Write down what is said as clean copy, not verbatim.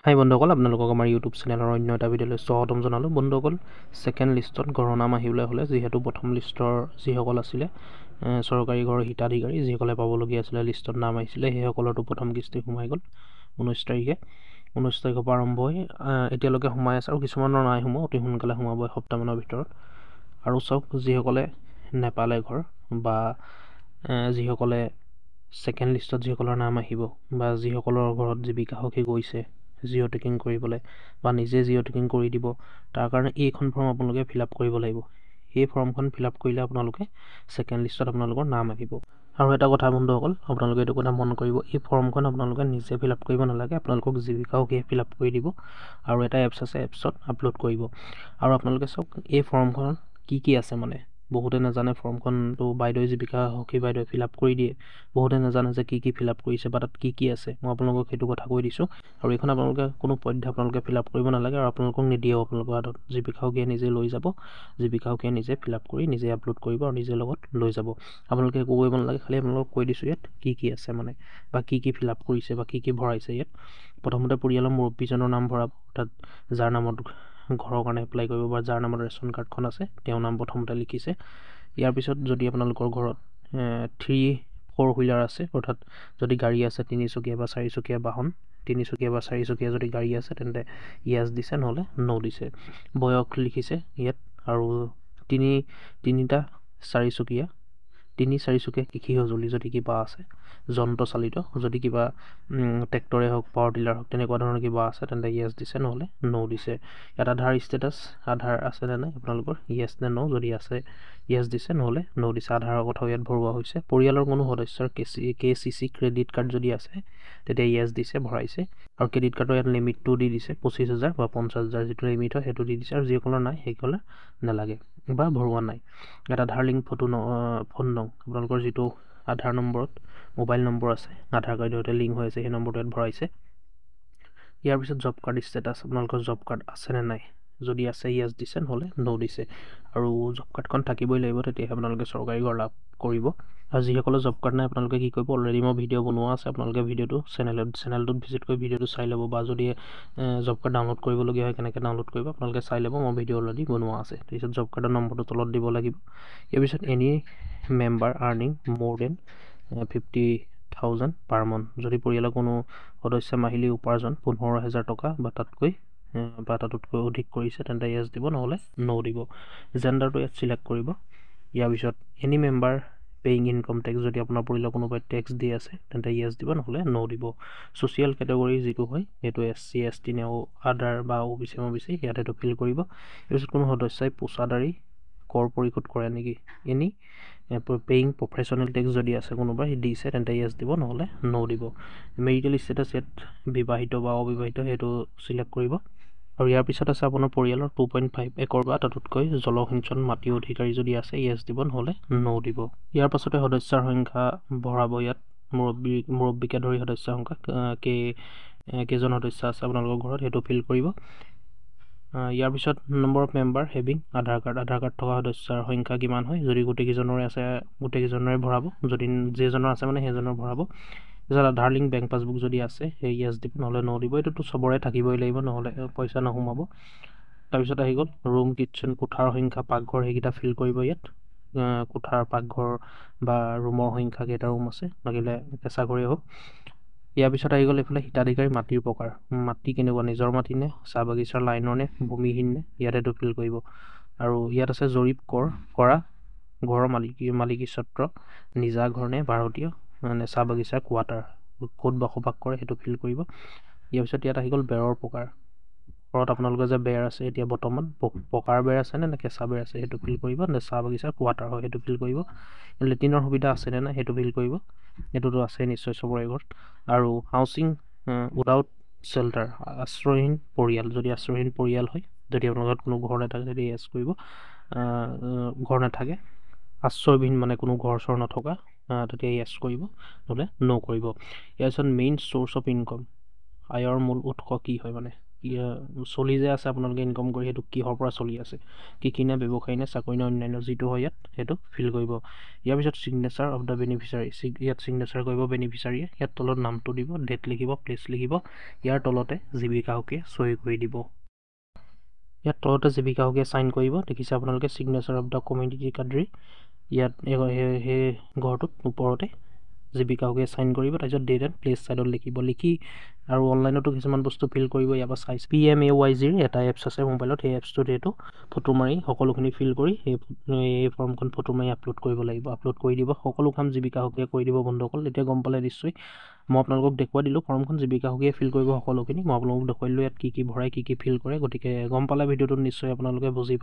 হাই বন্ধুসকল, আপোনালোকক আমাৰ ইউটিউব চেনেলৰ অন্য এটা ভিডিঅ'লৈ স্বাগতম জনালোঁ। বন্ধুসকল, ছেকেণ্ড লিষ্টত ঘৰৰ নাম আহিবলৈ হ'লে যিহেতু প্ৰথম লিষ্টৰ যিসকল আছিলে চৰকাৰী ঘৰৰ হিতাধিকাৰী, যিসকলে পাবলগীয়া আছিলে লিষ্টত নাম আহিছিলে, সেইসকলৰতো প্ৰথম কিস্তি সোমাই গ'ল 19 তাৰিখে। 19 তাৰিখৰ পৰা আৰম্ভ হৈ এতিয়ালৈকে সোমাই আছে আৰু কিছুমানৰ নাই সোমোৱা, অতি সোনকালে সোমাব এসপ্তাহমানৰ ভিতৰত। আৰু চাওক, যিসকলে নেপালে ঘৰ বা যিসকলে ছেকেণ্ড লিষ্টত যিসকলৰ নাম আহিব বা যিসকলৰ ঘৰত জীৱিকা সখী গৈছে জিঅ' টেকিং কৰিবলৈ বা নিজে জিঅ' টেকিং কৰি দিব, তাৰ কাৰণে এইখন ফৰ্ম আপোনালোকে ফিল আপ কৰিব লাগিব। এই ফৰ্মখন ফিল আপ কৰিলে আপোনালোকে ছেকেণ্ড লিষ্টত আপোনালোকৰ নাম আহিব। আৰু এটা কথা বন্ধুসকল, আপোনালোকে এইটো কথা মন কৰিব, এই ফৰ্মখন আপোনালোকে নিজে ফিল আপ কৰিব নালাগে, আপোনালোকক জীৱিকা সখীয়ে ফিল আপ কৰি দিব আৰু এটা এপছ আছে, এপছত আপলোড কৰিব। আৰু আপোনালোকে চাওক, এই ফৰ্মখন কি আছে মানে বহুতে নাজানে। ফৰ্মখনটো বাইদেৱে জীৱিকা সখী বাইদেৱে ফিল আপ কৰি দিয়ে, বহুতে নাজানে যে কি ফিল আপ কৰিছে বা তাত কি আছে। মই আপোনালোকক সেইটো কথা কৈ দিছোঁ। আৰু এইখন আপোনালোকে কোনো পধ্যে আপোনালোকে ফিল আপ কৰিব নালাগে আৰু আপোনালোকক নিদিয়েও। আপোনালোকৰ হাতত জীৱিকা সখীয়ে নিজে লৈ যাব, জীৱিকা সখীয়ে নিজে ফিল আপ কৰি নিজে আপলোড কৰিব আৰু নিজে লগত লৈ যাব। আপোনালোকে একো কৰিব নালাগে, খালি আপোনালোকক কৈ দিছোঁ ইয়াত কি আছে মানে, বা কি ফিল আপ কৰিছে বা কি ভৰাইছে। ইয়াত প্ৰথমতে পৰিয়ালৰ মুৰব্বীজনৰ নাম ভৰাব, অৰ্থাৎ যাৰ নামত ঘৰৰ কাৰণে এপ্লাই কৰিব বা যাৰ নামত ৰেচন কাৰ্ডখন আছে তেওঁৰ নাম প্ৰথমতে লিখিছে। ইয়াৰ পিছত যদি আপোনালোকৰ ঘৰত 3-4 হুইলাৰ আছে, অৰ্থাৎ যদি গাড়ী আছে 3চকীয়া বা 4চকীয়া বাহন, 3চকীয়া বা 4চকীয়া যদি গাড়ী আছে তেন্তে য়েছ দিছে, নহ'লে ন' দিছে। বয়স লিখিছে ইয়াত। আৰু 3টা 4চকীয়া, 3-4চকীয়া কৃষি সঁজুলি যদি কিবা আছে, যন্ত্ৰচালিত, যদি কিবা ট্ৰেক্টৰে হওক পাৱাৰ টিলাৰ হওক তেনেকুৱা ধৰণৰ কিবা আছে তেন্তে য়েছ দিছে, নহ'লে ন' দিছে। ইয়াত আধাৰ ষ্টেটাছ, আধাৰ আছে নে নাই আপোনালোকৰ, য়েছ নে ন', যদি আছে য়েছ দিছে, নহ'লে ন' দিছে। আধাৰৰ কথাও ইয়াত ভৰোৱা হৈছে। পৰিয়ালৰ কোনো সদস্যৰ KCC ক্ৰেডিট কাৰ্ড যদি আছে তেতিয়া য়েছ দিছে, ভৰাইছে। আৰু ক্ৰেডিট কাৰ্ডৰ ইয়াত লিমিটটো দি দিছে 25,000 বা 50,000, যিটো লিমিট হয় সেইটো দি দিছে। আৰু যিসকলৰ নাই সেইসকলে নালাগে বা ভৰোৱা নাই। ইয়াত আধাৰ লিংক ফোন নং, আপোনালোকৰ যিটো আধাৰ নম্বৰত মোবাইল নম্বৰ আছে, আধাৰ কাৰ্ডৰ সৈতে লিংক হৈ আছে, সেই নম্বৰটো ইয়াত ভৰাইছে। ইয়াৰ পিছত জব কাৰ্ড ষ্টেটাছ, আপোনালোকৰ জব কাৰ্ড আছেনে নাই, যদি আছে য়েছ দিছে, নহ'লে ন' দিছে। আৰু জব কাৰ্ডখন থাকিবই লাগিব, তেতিয়াহে আপোনালোকে চৰকাৰী ঘৰ লাভ কৰিব। আৰু যিসকলৰ জব কাৰ্ড নাই আপোনালোকে কি কৰিব, অলৰেডি মই ভিডিঅ' বনোৱা আছে, আপোনালোকে ভিডিঅ'টো চেনেলটোত ভিজিট কৰি ভিডিঅ'টো চাই ল'ব, বা যদি জব কাৰ্ড ডাউনলোড কৰিবলগীয়া হয় কেনেকৈ ডাউনলোড কৰিব আপোনালোকে চাই ল'ব, মই ভিডিঅ' অলৰেডি বনোৱা আছে। তাৰপিছত জব কাৰ্ডৰ নম্বৰটো তলত দিব লাগিব। ইয়াৰ পিছত এনি মেম্বাৰ আৰ্নিং মোৰ দেন 50,000 পাৰ মান্থ, যদি পৰিয়ালৰ কোনো সদস্য মাহিলী উপাৰ্জন 15,000 টকা বা তাতকৈ অধিক কৰিছে তেন্তে য়েছ দিব, নহ'লে ন' দিব। জেণ্ডাৰটো ইয়াত চিলেক্ট কৰিব। ইয়াৰ পিছত any member paying income tax, যদি আপোনাৰ পৰিয়ালৰ কোনোবাই টেক্স দি আছে তেন্তে য়েছ দিব, নহ'লে ন' দিব। ছ'চিয়েল কেটেগৰী যিটো হয় সেইটো SC ST নেও আদাৰ বা OBC ইয়াত সেইটো ফিল কৰিব। তাৰপিছত কোনো সদস্যই পোচাদাৰী কৰ পৰিশোধ কৰে নেকি, এনি পেয়িং প্ৰফেশ্যনেল টেক্স যদি আছে কোনোবাই দিছে তেন্তে য়েছ দিব, নহ'লে ন' দিব। মেৰিটেল ষ্টেটাছ ইয়াত বিবাহিত বা অবিবাহিত সেইটো চিলেক্ট কৰিব। আৰু ইয়াৰ পিছত আছে আপোনাৰ পৰিয়ালৰ 2.5 একৰ বা তাতোতকৈ জলসিঞ্চন মাটিৰ অধিকাৰী যদি আছে য়েছ দিব, নহ'লে ন' দিব। ইয়াৰ পাছতে সদস্যৰ সংখ্যা ভৰাব। ইয়াত মুৰব্বীকে ধৰি সদস্যৰ সংখ্যা কেইজন সদস্য আছে আপোনালোকৰ ঘৰত সেইটো ফিল কৰিব। ইয়াৰ পিছত number of member having Aadhaar card থকা সদস্যৰ সংখ্যা কিমান হয়, যদি গোটেইকেইজনৰে আছে গোটেইকেইজনৰে ভৰাব, যদি যিজনৰ আছে মানে সেইজনৰ ভৰাব। তাৰপিছত আধাৰ লিংক বেংক পাছবুক যদি আছে সেই য়েছ দিব, নহ'লে ন' দিব। এইটোতো চবৰে থাকিবই লাগিব, নহ'লে পইচা নোসোমাব। তাৰপিছত আহি গ'ল ৰুম, কিটচেন, কোঠাৰ সংখ্যা, পাকঘৰ, সেইকেইটা ফিল কৰিব ইয়াত। কোঠাৰ, পাকঘৰ বা ৰুমৰ সংখ্যা কেইটা ৰুম আছে, লাগিলে কেঁচা ঘৰেই হওক। ইয়াৰ পিছত আহি গ'ল এইফালে হিতাধিকাৰী মাটিৰ প্ৰকাৰ, মাটি কেনেকুৱা, নিজৰ মাটি নে, চাহ বাগিচাৰ লাইনৰ নে, ভূমিহীন নে, ইয়াত এইটো ফিল কৰিব। আৰু ইয়াত আছে জৰীপ কৰা ঘৰৰ মালিকী স্বত্ব, নিজা ঘৰ নে ভাড়াতীয়া নে চাহ বাগিচাৰ কোৱাৰ্টাৰ, ক'ত বসবাস কৰে সেইটো ফিল কৰিব। ইয়াৰ পিছত ইয়াত আহি গ'ল বেৰৰ প্ৰকাৰ, ঘৰত আপোনালোকৰ যে বেৰ আছে এতিয়া বৰ্তমান পকাৰ বেৰ আছে নে কেঁচা বেৰ আছে সেইটো ফিল কৰিব, নে চাহ বাগিচাৰ কোৱাৰ্টাৰ হয় সেইটো ফিল কৰিব। লেট্ৰিনৰ সুবিধা আছেনে নাই সেইটো ফিল কৰিব, এইটোতো আছে নিশ্চয় চবৰে ঘৰত। আৰু হাউচিং উইদাউট শ্বেল্টাৰ, আশ্ৰয়হীন পৰিয়াল, যদি আশ্ৰয়হীন পৰিয়াল হয়, যদি আপোনালোকৰ কোনো ঘৰ নাথাকে তেতিয়া য়েছ কৰিব, ঘৰ নাথাকে আশ্ৰয়হীন মানে কোনো ঘৰ চৰ নথকা তেতিয়া য়েছ কৰিব, নহ'লে ন' কৰিব। ইয়াৰ পিছত মেইন চ'ৰ্চ অফ ইনকম, আয়ৰ মূল উৎস কি হয় মানে চলি যে আছে আপোনালোকে ইনকাম কৰি, সেইটো কিহৰ পৰা চলি আছে, কি নে ব্যৱসায়ী নে চাকৰি নে অন্যান্য যিটো হয় ইয়াত সেইটো ফিল কৰিব। ইয়াৰ পিছত ছিগনেচাৰ অফ দ্য বেনিফিচাৰী, ইয়াত ছিগনেচাৰ কৰিব বেনিফিচাৰীয়ে, ইয়াত তলত নামটো দিব, ডেট লিখিব, প্লেচ লিখিব, ইয়াৰ তলতে জীৱিকা সখীয়ে চহী কৰি দিব। ইয়াত তলতে জীৱিকা সখীয়ে চাইন কৰিব, দেখিছে আপোনালোকে ছিগনেচাৰ অফ দ্য কমিউনিটি কাৰ্ড্ৰি, ইয়াত সেই ঘৰটোত ওপৰতে জীৱিকা সখীয়ে চাইন কৰিব, তাৰপিছত ডেট এণ্ড প্লেচ ছাইডত লিখিব, লিখি আৰু অনলাইনতো কিছুমান বস্তু ফিল কৰিব। ইয়াৰ পৰা চাইজ PMAYGৰ এটা এপছ আছে মোবাইলত, সেই এপছটোত সেইটো ফটো মাৰি সকলোখিনি ফিল কৰি এই ফৰ্মখন ফটো মাৰি আপলোড কৰিব লাগিব। আপলোড কৰি দিব, সকলো কাম জীৱিকা সখীয়ে কৰি দিব বন্ধুসকল। এতিয়া গম পালে নিশ্চয়, মই আপোনালোকক দেখুৱাই দিলোঁ ফৰ্মখন জীৱিকা সখীয়ে ফিল কৰিব সকলোখিনি, মই আপোনালোকক দেখুৱাই দিলোঁ ইয়াত কি ভৰাই কি ফিল কৰে। গতিকে গম পালে ভিডিঅ'টোত নিশ্চয় আপোনালোকে বুজি